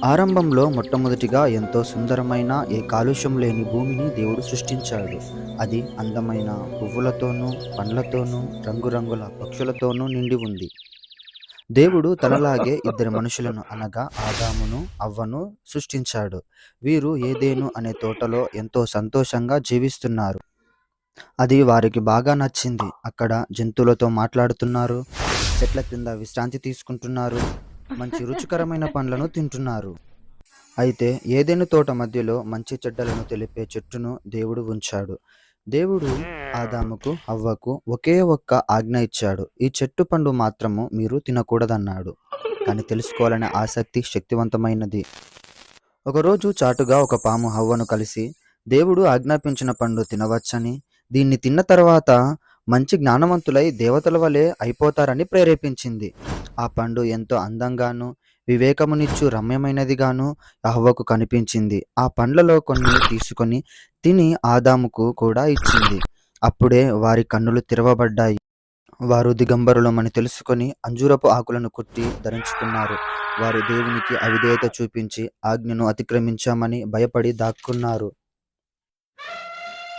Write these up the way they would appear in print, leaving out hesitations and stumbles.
ఆరంభంలో మొట్టమొదటిగా ఎంతో సుందరమైన ఏ కాలుష్యం లేని భూమిని దేవుడు సృష్టించాడు. అది అందమైన పువ్వులతోనూ, పండ్లతోనూ, రంగురంగుల పక్షులతోనూ నిండి ఉంది. దేవుడు తనలాగే ఇద్దరు మనుషులను అనగా ఆదామును, అవ్వను సృష్టించాడు. వీరు ఏదెను అనే తోటలో ఎంతో సంతోషంగా జీవిస్తున్నారు. అది వారికి బాగా నచ్చింది. అక్కడ జంతువులతో మాట్లాడుతున్నారు, చెట్ల కింద విశ్రాంతి తీసుకుంటున్నారు, మంచి రుచికరమైన పండ్లను తింటున్నారు. అయితే ఏదెను తోట మధ్యలో మంచి చెడ్డలను తెలిపే చెట్టును దేవుడు ఉంచాడు. దేవుడు ఆదాముకు, హవ్వకు ఒకే ఒక్క ఆజ్ఞ ఇచ్చాడు. ఈ చెట్టు పండు మాత్రము మీరు తినకూడదన్నాడు. కానీ తెలుసుకోవాలనే ఆసక్తి శక్తివంతమైనది. ఒకరోజు చాటుగా ఒక పాము హవ్వను కలిసి దేవుడు ఆజ్ఞాపించిన పండు తినవచ్చని, దీన్ని తిన్న తర్వాత మంచి జ్ఞానవంతులై దేవతల వలె అయిపోతారని ప్రేరేపించింది. ఆ పండు ఎంతో అందంగాను, వివేకమునిచ్చు రమ్యమైనదిగాను హవ్వకు కనిపించింది. ఆ పండ్లలో కొన్ని తీసుకొని తిని ఆదాముకు కూడా ఇచ్చింది. అప్పుడే వారి కన్నులు తెరవబడ్డాయి. వారు దిగంబరులమని తెలుసుకొని అంజూరపు ఆకులను కొట్టి ధరించుకున్నారు. వారు దేవునికి అవిధేయత చూపించి ఆజ్ఞను అతిక్రమించామని భయపడి దాక్కున్నారు.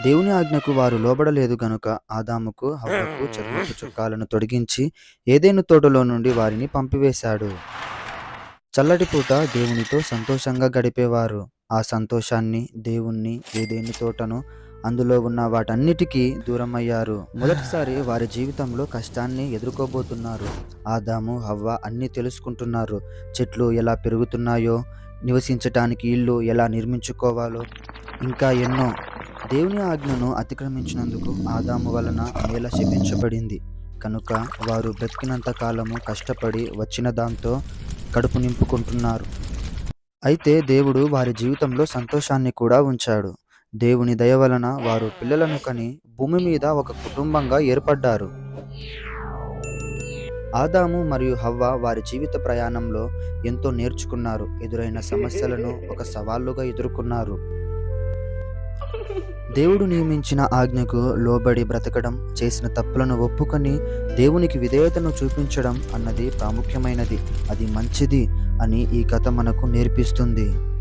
దేవుని ఆజ్ఞకు వారు లోబడలేదు గనుక ఆదాముకు, హవ్వకు చర్మపు చొక్కాలను తొడిగించి ఏదెను తోటలో నుండి వారిని పంపివేశాడు. చల్లటి పూట దేవునితో సంతోషంగా గడిపేవారు. ఆ సంతోషాన్ని, దేవుణ్ణి, ఏదెను తోటను, అందులో ఉన్న వాటన్నిటికీ దూరమయ్యారు. మొదటిసారి వారి జీవితంలో కష్టాన్ని ఎదుర్కోబోతున్నారు. ఆదాము, హవ్వ అన్నీ తెలుసుకుంటున్నారు. చెట్లు ఎలా పెరుగుతున్నాయో, నివసించటానికి ఇల్లు ఎలా నిర్మించుకోవాలో, ఇంకా ఎన్నో. దేవుని ఆజ్ఞను అతిక్రమించినందుకు ఆదాము వలన నేల శపించబడింది. కనుక వారు బ్రతికినంత కాలము కష్టపడి వచ్చిన దాంతో కడుపు నింపుకుంటున్నారు. అయితే దేవుడు వారి జీవితంలో సంతోషాన్ని కూడా ఉంచాడు. దేవుని దయ వలన వారు పిల్లలను కని భూమి మీద ఒక కుటుంబంగా ఏర్పడ్డారు. ఆదాము మరియు హవ్వ వారి జీవిత ప్రయాణంలో ఎంతో నేర్చుకున్నారు. ఎదురైన సమస్యలను ఒక సవాలుగా ఎదుర్కొన్నారు. దేవుడు నియమించిన ఆజ్ఞకు లోబడి బ్రతకడం, చేసిన తప్పులను ఒప్పుకొని దేవునికి విధేయతను చూపించడం అన్నది ప్రాముఖ్యమైనది. అది మంచిది అని ఈ కథ మనకు నేర్పిస్తుంది.